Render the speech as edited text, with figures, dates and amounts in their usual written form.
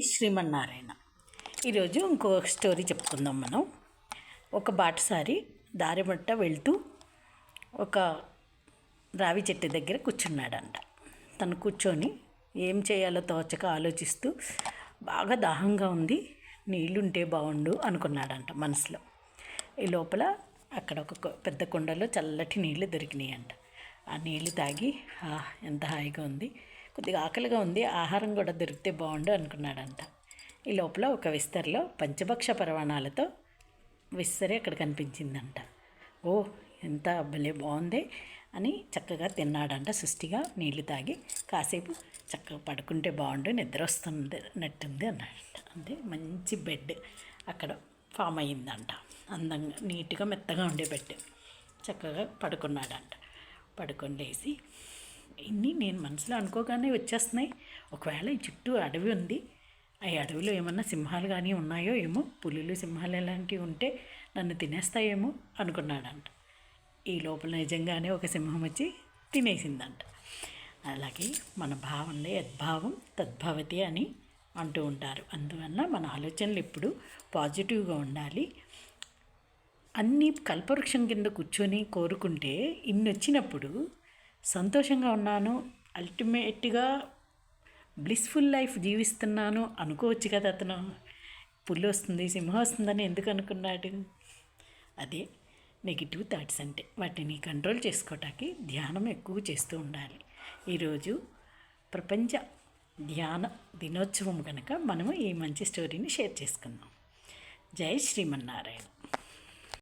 శ్రీమన్నారాయణ. ఈరోజు ఇంకొక స్టోరీ చెప్పుకుందాం మనం. ఒక బాటసారి దారిమట్ట వెళ్తూ ఒక రావి చెట్టు దగ్గర కూర్చున్నాడంట. తను కూర్చొని ఏం చేయాలో తోచక ఆలోచిస్తూ బాగా దాహంగా ఉంది, నీళ్ళుంటే బాగుండు అనుకున్నాడంట మనసులో. ఈ లోపల అక్కడ ఒక పెద్ద కుండలో చల్లటి నీళ్లు దొరికినాయంట. ఆ నీళ్లు తాగి ఎంత హాయిగా ఉంది, కొద్దిగా ఆకలిగా ఉంది, ఆహారం కూడా దొరికితే బాగుండు అనుకున్నాడంట. ఈ లోపల ఒక విస్తరిలో పంచభక్ష పరమాణాలతో విస్తరి అక్కడ కనిపించిందంట. ఓ, ఎంత భలే బాగుంది అని చక్కగా తిన్నాడంట. సుష్టిగా నీళ్లు తాగి కాసేపు చక్కగా పడుకుంటే బాగుండు, నిద్ర వస్తున్నట్టుంది అన్నాడంట. అంటే మంచి బెడ్ అక్కడ ఫామ్ అయ్యిందంట. అందంగా నీట్గా మెత్తగా ఉండే బెడ్. చక్కగా పడుకున్నాడంట. పడుకొని లేసి ఇన్ని నేను మనసులో అనుకోగానే వచ్చేస్తున్నాయి. ఒకవేళ ఈ చుట్టూ అడవి ఉంది, ఆ అడవిలో ఏమన్నా సింహాలు కానీ ఉన్నాయో ఏమో, పులులు సింహాలు ఎలాంటివి ఉంటే నన్ను తినేస్తాయేమో అనుకున్నాడంట. ఈ లోపల నిజంగానే ఒక సింహం వచ్చి తినేసిందంట. అలాగే మన భావనలో యద్భావం తద్భవతి అని అంటూ ఉంటారు. అందువల్ల మన ఆలోచనలు ఎప్పుడు పాజిటివ్గా ఉండాలి. అన్నీ కల్పవృక్షం కింద కూర్చొని కోరుకుంటే ఇన్ని వచ్చినప్పుడు సంతోషంగా ఉన్నాను, అల్టిమేట్గా బ్లిస్ఫుల్ లైఫ్ జీవిస్తున్నాను అనుకోవచ్చు కదా. అతను పుల్లు వస్తుంది, సింహం వస్తుందని ఎందుకు అనుకున్నాడు? అదే నెగిటివ్ థాట్స్ అంటే. వాటిని కంట్రోల్ చేసుకోవటానికి ధ్యానం ఎక్కువ చేస్తూ ఉండాలి. ఈరోజు ప్రపంచ ధ్యాన దినోత్సవం కనుక మనము ఈ మంచి స్టోరీని షేర్ చేసుకుందాం. జై శ్రీమన్నారాయణ.